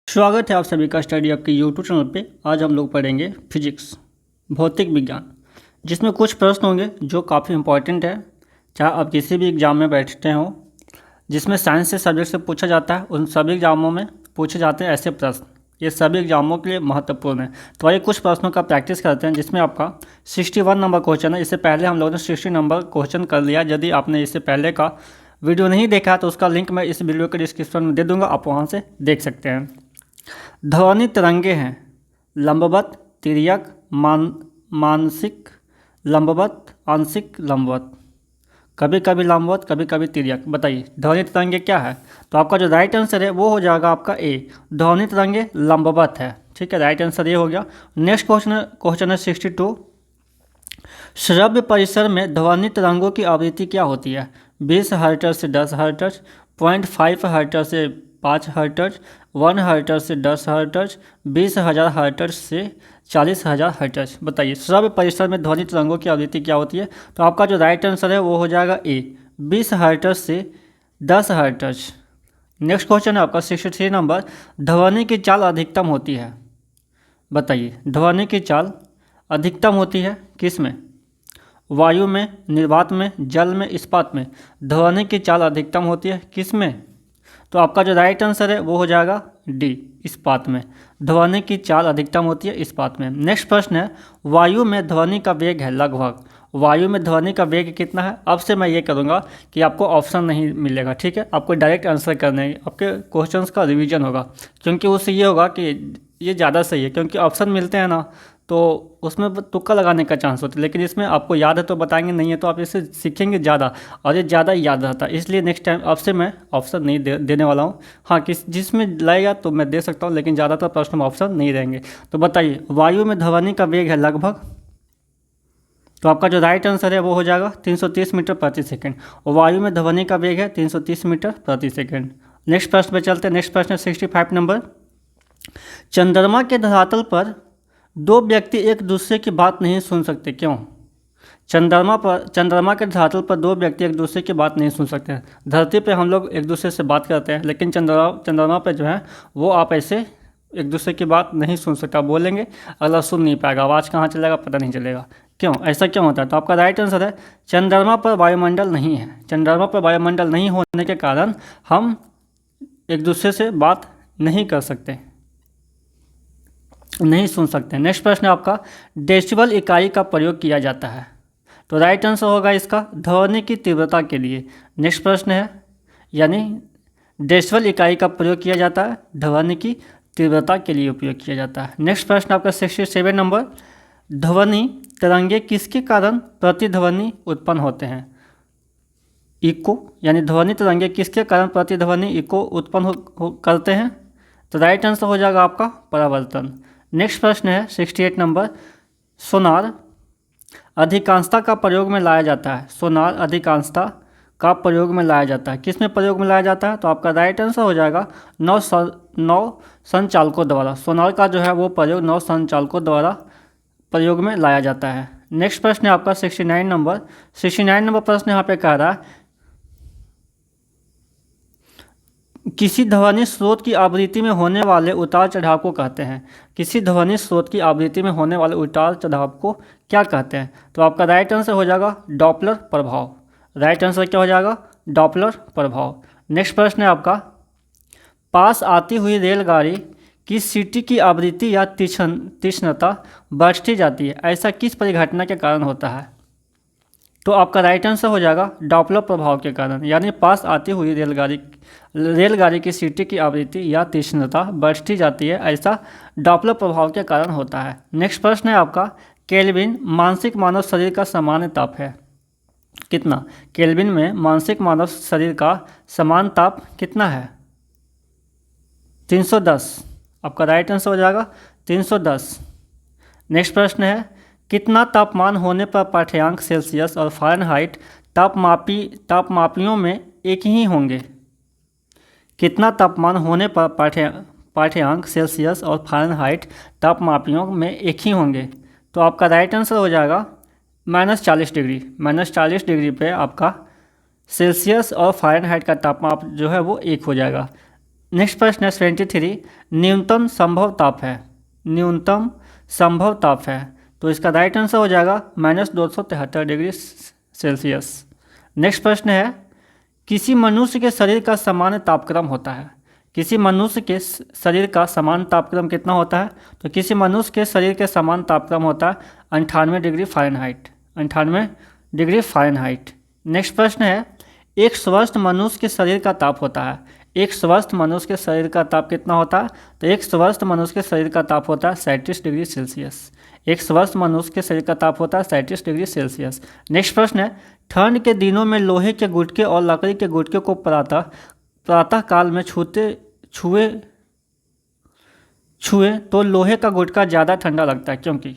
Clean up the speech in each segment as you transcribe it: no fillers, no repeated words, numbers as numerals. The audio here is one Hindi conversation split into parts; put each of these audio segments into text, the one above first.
स्वागत है आप सभी का स्टडी आपके यूट्यूब चैनल पे। आज हम लोग पढ़ेंगे फिजिक्स, भौतिक विज्ञान, जिसमें कुछ प्रश्न होंगे जो काफ़ी इंपॉर्टेंट है। चाहे आप किसी भी एग्ज़ाम में बैठते हो जिसमें साइंस से सब्जेक्ट से पूछा जाता है, उन सभी एग्जामों में पूछे जाते हैं ऐसे प्रश्न। ये सभी एग्जामों के लिए महत्वपूर्ण है। तो आइए कुछ प्रश्नों का प्रैक्टिस करते हैं, जिसमें आपका 61 नंबर क्वेश्चन है। इससे पहले हम लोगों ने 60 नंबर क्वेश्चन कर लिया। यदि आपने इससे पहले का वीडियो नहीं देखा तो उसका लिंक मैं इस वीडियो के डिस्क्रिप्शन में दे दूँगा, आप वहाँ से देख सकते हैं। ध्वनि तरंगे हैं लंबवत, तिर्यक, मानसिक, लंबवत, आंशिक लंबवत, कभी कभी लंबवत, कभी कभी तिर्यक। बताइए ध्वनि तरंगे क्या है? तो आपका जो राइट आंसर है वो हो जाएगा आपका ए, ध्वनि तरंगे लंबवत है। ठीक है, राइट आंसर ये हो गया। नेक्स्ट क्वेश्चन है 62। श्रव्य परिसर में ध्वनि तरंगों की आवृत्ति क्या होती है? 20 हर्ट्ज से 10 हर्ट्ज, 0.5 हर्ट्ज से 5 हर्ट्ज, 1 हर्ट्ज से 10 हर्ट्ज, 20,000 हर्ट्ज से 40,000 हर्ट्ज। बताइए श्रव्य परिसर में ध्वनि तरंगों की आवृत्ति क्या होती है? तो आपका जो राइट आंसर है वो हो जाएगा ए, 20 हर्ट्ज से 10 हर्ट्ज। नेक्स्ट क्वेश्चन है आपका 63 नंबर। ध्वनि की चाल अधिकतम होती है। बताइए ध्वनि की चाल अधिकतम होती है किस में? वायु में, निर्वात में, जल में, इस्पात में। ध्वनि की चाल अधिकतम होती है किस में? तो आपका जो राइट आंसर है वो हो जाएगा डी, इस्पात में। ध्वनि की चाल अधिकतम होती है इस्पात में। नेक्स्ट प्रश्न है, वायु में ध्वनि का वेग है लगभग। वायु में ध्वनि का वेग कितना है? अब से मैं ये करूँगा कि आपको ऑप्शन नहीं मिलेगा। ठीक है, आपको डायरेक्ट आंसर करना है, आपके क्वेश्चंस का रिवीजन होगा, क्योंकि उससे ये होगा कि ये ज़्यादा सही है, क्योंकि ऑप्शन मिलते हैं ना तो उसमें तुक्का लगाने का चांस होता है। लेकिन इसमें आपको याद है तो बताएंगे, नहीं है तो आप इसे सीखेंगे ज़्यादा और ये ज़्यादा याद रहता है। इसलिए नेक्स्ट टाइम आपसे मैं ऑप्शन नहीं देने वाला हूँ। हाँ, जिसमें लगेगा तो मैं दे सकता हूँ, लेकिन ज़्यादातर प्रश्न में ऑप्शन नहीं रहेंगे। तो बताइए वायु में ध्वनि का वेग है लगभग। तो आपका जो राइट आंसर है वो हो जाएगा 330 मीटर प्रति सेकेंड। और वायु में ध्वनि का वेग है 330 मीटर प्रति सेकेंड। नेक्स्ट प्रश्न पे चलते हैं। नेक्स्ट प्रश्न है 65 नंबर। चंद्रमा के धरातल पर दो व्यक्ति एक दूसरे की बात नहीं सुन सकते, क्यों? चंद्रमा के धरातल पर दो व्यक्ति एक दूसरे की बात नहीं सुन सकते हैं। धरती पे हम लोग एक दूसरे से बात करते हैं, लेकिन चंद्रमा पे जो है वो आप ऐसे एक दूसरे की बात नहीं सुन सकते। आप बोलेंगे, अगला सुन नहीं पाएगा, आवाज़ कहाँ चलेगा पता नहीं चलेगा। क्यों, ऐसा क्यों होता है? तो आपका राइट आंसर है चंद्रमा पर वायुमंडल नहीं है। चंद्रमा पर वायुमंडल नहीं होने के कारण हम एक दूसरे से बात नहीं कर सकते, नहीं सुन सकते। नेक्स्ट प्रश्न है आपका, डेसिबल इकाई का प्रयोग किया जाता है। तो राइट आंसर होगा इसका ध्वनि की तीव्रता के लिए। नेक्स्ट प्रश्न है, यानी डेसिबल इकाई का प्रयोग किया जाता है, ध्वनि की तीव्रता के लिए उपयोग किया जाता है। नेक्स्ट प्रश्न आपका 67 नंबर। ध्वनि तरंगे किसके कारण प्रतिध्वनि उत्पन्न होते हैं? इको, यानी ध्वनि तरंगे किसके कारण प्रतिध्वनि इको उत्पन्न करते हैं? तो राइट आंसर हो जाएगा आपका परावर्तन। नेक्स्ट प्रश्न है 68 नंबर। सोनार अधिकांशता का प्रयोग में लाया जाता है। सोनार अधिकांशता का प्रयोग में लाया जाता है, किस में प्रयोग में लाया जाता है? तो आपका राइट आंसर हो जाएगा नौ संचालकों द्वारा। सोनार का जो है वो प्रयोग नौ संचालकों द्वारा प्रयोग में लाया जाता है। नेक्स्ट प्रश्न है आपका 69 नंबर। 69 नंबर प्रश्न यहाँ पे कह रहा है, किसी ध्वनि स्रोत की आवृत्ति में होने वाले उतार चढ़ाव को कहते हैं। किसी ध्वनि स्रोत की आवृत्ति में होने वाले उतार चढ़ाव को क्या कहते हैं? तो आपका राइट आंसर हो जाएगा डॉपलर प्रभाव। राइट आंसर क्या हो जाएगा? डॉपलर प्रभाव। नेक्स्ट प्रश्न है आपका, पास आती हुई रेलगाड़ी की सीटी की आवृत्ति या तीक्ष्णता बढ़ती जाती है, ऐसा किस परिघटना के कारण होता है? तो आपका राइट आंसर हो जाएगा डॉपलर प्रभाव के कारण, यानी पास आती हुई रेलगाड़ी की सीटी की आवृत्ति या तीक्ष्णता बढ़ती जाती है, ऐसा डॉपलर प्रभाव के कारण होता है। नेक्स्ट प्रश्न है आपका, केल्विन मानसिक मानव शरीर का सामान्य ताप है कितना? केल्विन में मानसिक मानव शरीर का समान ताप कितना है? 310। आपका राइट आंसर हो जाएगा 310। नेक्स्ट प्रश्न है, कितना तापमान होने पर पाठ्यांक सेल्सियस और फ़ारेनहाइट तापमापियों में एक ही होंगे? कितना तापमान होने पर पाठ्यांक सेल्सियस और फ़ारेनहाइट तापमापियों में एक ही होंगे? तो आपका राइट आंसर हो जाएगा -40 डिग्री। -40 डिग्री पे आपका सेल्सियस और फ़ारेनहाइट का तापमान जो है वो एक हो जाएगा। नेक्स्ट प्रश्न है 73, न्यूनतम संभव ताप है, न्यूनतम संभव ताप है, तो इसका राइट आंसर हो जाएगा -273 डिग्री सेल्सियस। नेक्स्ट प्रश्न है, किसी मनुष्य के शरीर का सामान्य तापक्रम होता है, किसी मनुष्य के शरीर का समान तापक्रम कितना होता है, तो किसी मनुष्य के शरीर के समान तापक्रम होता है 98 degree Fahrenheit, 98 degree Fahrenheit. Next प्रश्न है, एक स्वस्थ मनुष्य के शरीर का ताप होता है, एक स्वस्थ मनुष्य के शरीर का ताप कितना होता है, तो एक स्वस्थ मनुष्य के शरीर का ताप होता है 37 डिग्री सेल्सियस, एक स्वस्थ मनुष्य के शरीर का ताप होता है 37 डिग्री सेल्सियस। नेक्स्ट प्रश्न है, ठंड के दिनों में लोहे के गुटके और लकड़ी के गुटके को प्रातः काल में छुए तो लोहे का गुटका ज़्यादा ठंडा लगता है, क्योंकि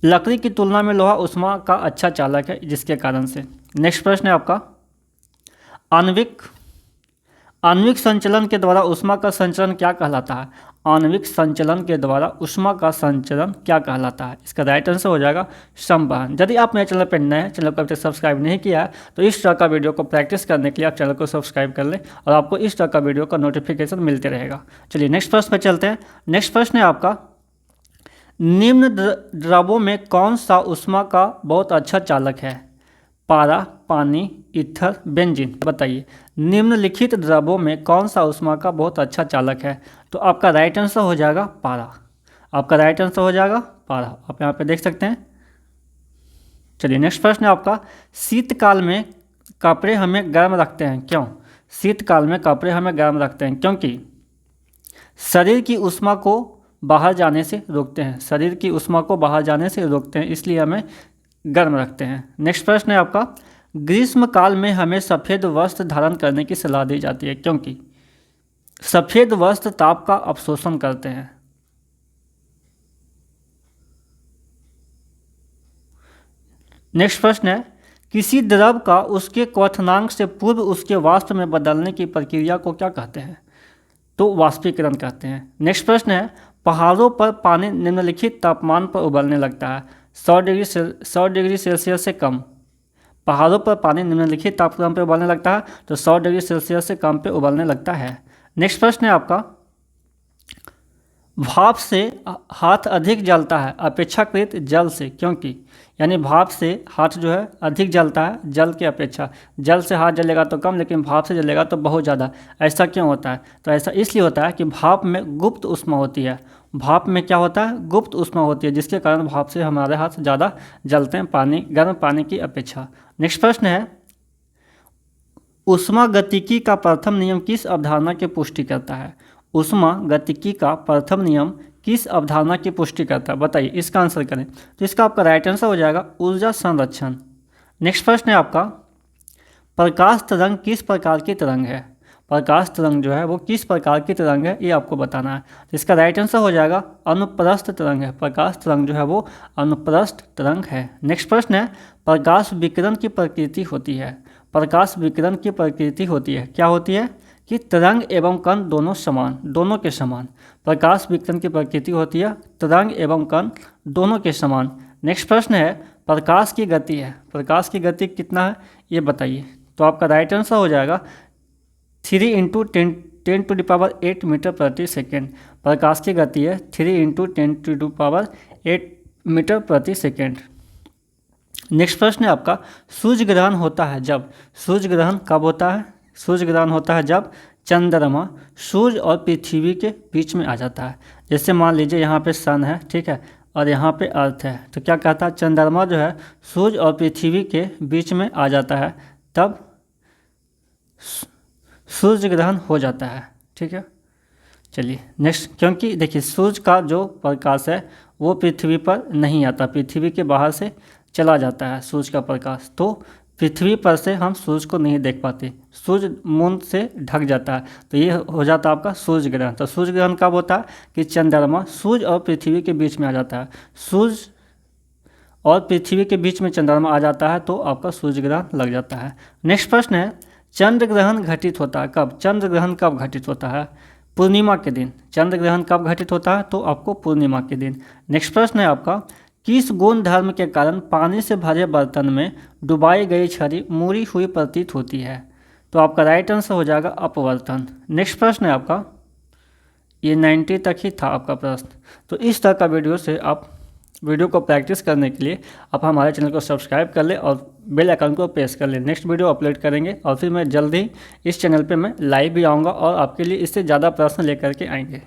लकड़ी की तुलना में लोहा ऊष्मा का अच्छा चालक है, जिसके कारण से। नेक्स्ट प्रश्न है आपका, आणविक संचलन के द्वारा ऊष्मा का संचरण क्या कहलाता है, आणविक संचलन के द्वारा ऊष्मा का संचरण क्या कहलाता है, इसका राइट आंसर हो जाएगा संवहन। यदि आप मेरे चैनल पर नए हैं, चैनल को अभी तक सब्सक्राइब नहीं किया है, तो इस तरह का वीडियो को प्रैक्टिस करने के लिए आप चैनल को सब्सक्राइब कर लें और आपको इस तरह का वीडियो का नोटिफिकेशन मिलते रहेगा। चलिए नेक्स्ट प्रश्न पर चलते हैं। नेक्स्ट प्रश्न है आपका, निम्न द्रवों में कौन सा ऊष्मा का बहुत अच्छा चालक है, पारा, पानी, ईथर, बेंजीन, बताइए। निम्नलिखित द्रवों में कौन सा ऊष्मा का बहुत अच्छा चालक है, तो आपका राइट आंसर हो जाएगा पारा, आपका राइट आंसर हो जाएगा पारा, आप यहाँ पे देख सकते हैं। चलिए नेक्स्ट प्रश्न है आपका, शीतकाल में कपड़े हमें गर्म रखते हैं, क्यों, शीतकाल में कपड़े हमें गर्म रखते हैं क्योंकि शरीर की ऊष्मा को बाहर जाने से रोकते हैं, शरीर की ऊष्मा को बाहर जाने से रोकते हैं, इसलिए हमें गर्म रखते हैं। नेक्स्ट प्रश्न है आपका, ग्रीष्म काल में हमें सफ़ेद वस्त्र धारण करने की सलाह दी जाती है, क्योंकि सफ़ेद वस्त्र ताप का अवशोषण करते हैं। नेक्स्ट प्रश्न है, किसी द्रव का उसके क्वथनांक से पूर्व उसके वाष्प में बदलने की प्रक्रिया को क्या कहते हैं, तो वाष्पीकरण कहते हैं। नेक्स्ट प्रश्न है, पहाड़ों पर पानी निम्नलिखित तापमान पर उबलने लगता है, 100 डिग्री सेल्सियस से कम, पहाड़ों पर पानी निम्नलिखित तापमान पर उबलने लगता है, तो 100 डिग्री सेल्सियस से कम पे उबलने लगता है। नेक्स्ट प्रश्न है आपका, भाप से हाथ अधिक जलता है अपेक्षाकृत जल से, क्योंकि यानी भाप से हाथ जो है अधिक जलता है जल की अपेक्षा, जल से हाथ जलेगा तो कम, लेकिन भाप से जलेगा तो बहुत ज़्यादा। ऐसा क्यों होता है, तो ऐसा इसलिए होता है कि भाप में गुप्त ऊष्मा होती है, भाप में क्या होता है, गुप्त ऊष्मा होती है, जिसके कारण भाप से हमारे हाथ ज़्यादा जलते हैं पानी, गर्म पानी की अपेक्षा। नेक्स्ट प्रश्न है, ऊष्मागतिकी का प्रथम नियम किस अवधारणा की पुष्टि करता है, ऊष्मागतिकी का प्रथम नियम किस अवधारणा की पुष्टि करता है, बताइए, इसका आंसर करें। तो इसका आपका राइट आंसर हो जाएगा ऊर्जा संरक्षण। नेक्स्ट प्रश्न है आपका, प्रकाश तरंग किस प्रकार की तरंग है, प्रकाश तरंग जो है वो किस प्रकार की तरंग है, ये आपको बताना है। तो इसका राइट आंसर हो जाएगा अनुप्रस्थ तरंग है, प्रकाश तरंग जो है वो अनुप्रस्थ तरंग है। नेक्स्ट प्रश्न है, प्रकाश विकिरण की प्रकृति होती है, प्रकाश विकिरण की प्रकृति होती है, क्या होती है, कि तरंग एवं कण दोनों समान, दोनों के समान, प्रकाश विकिरण की प्रकृति होती है तरंग एवं कण दोनों के समान। नेक्स्ट प्रश्न है, प्रकाश की गति है, प्रकाश की गति कितना है ये बताइए। तो आपका राइट आंसर हो जाएगा 3 × 10⁸ मीटर प्रति सेकेंड, प्रकाश की गति है 3 × 10⁸ मीटर प्रति सेकेंड। नेक्स्ट प्रश्न है आपका, सूर्य ग्रहण होता है जब, सूर्य ग्रहण कब होता है, सूर्य ग्रहण होता है जब चंद्रमा सूर्य और पृथ्वी के बीच में आ जाता है। जैसे मान लीजिए यहाँ पे सन है, ठीक है, और यहाँ पे अर्थ है, तो क्या कहता है, चंद्रमा जो है सूर्य और पृथ्वी के बीच में आ जाता है, तब सूर्य ग्रहण हो जाता है, ठीक है। चलिए नेक्स्ट, क्योंकि देखिए सूर्य का जो प्रकाश है वो पृथ्वी पर नहीं आता, पृथ्वी के बाहर से चला जाता है सूर्य का प्रकाश, तो पृथ्वी पर से हम सूर्य को नहीं देख पाते, सूर्य मून से ढक जाता है, तो ये हो जाता है आपका सूर्य ग्रहण। तो सूर्य ग्रहण कब होता है कि चंद्रमा सूर्य और पृथ्वी के बीच में आ जाता है, सूर्य और पृथ्वी के बीच में चंद्रमा आ जाता है तो आपका सूर्य ग्रहण लग जाता है। नेक्स्ट प्रश्न है, चंद्र ग्रहण घटित होता है कब, चंद्र ग्रहण कब घटित होता है, पूर्णिमा के दिन, चंद्र ग्रहण कब घटित होता है, तो आपको पूर्णिमा के दिन। नेक्स्ट प्रश्न है आपका, किस गुण धर्म के कारण पानी से भरे बर्तन में डुबाई गई छड़ी मुड़ी हुई प्रतीत होती है, तो आपका राइट आंसर हो जाएगा अपवर्तन। नेक्स्ट प्रश्न है आपका, ये 90 तक ही था आपका प्रश्न। तो इस तरह का वीडियो से आप वीडियो को प्रैक्टिस करने के लिए आप हमारे चैनल को सब्सक्राइब कर लें और बेल आइकन को प्रेस कर लें। नेक्स्ट वीडियो अपलोड करेंगे और फिर मैं जल्द ही इस चैनल पे मैं लाइव भी आऊँगा और आपके लिए इससे ज़्यादा प्रश्न लेकर के आएंगे।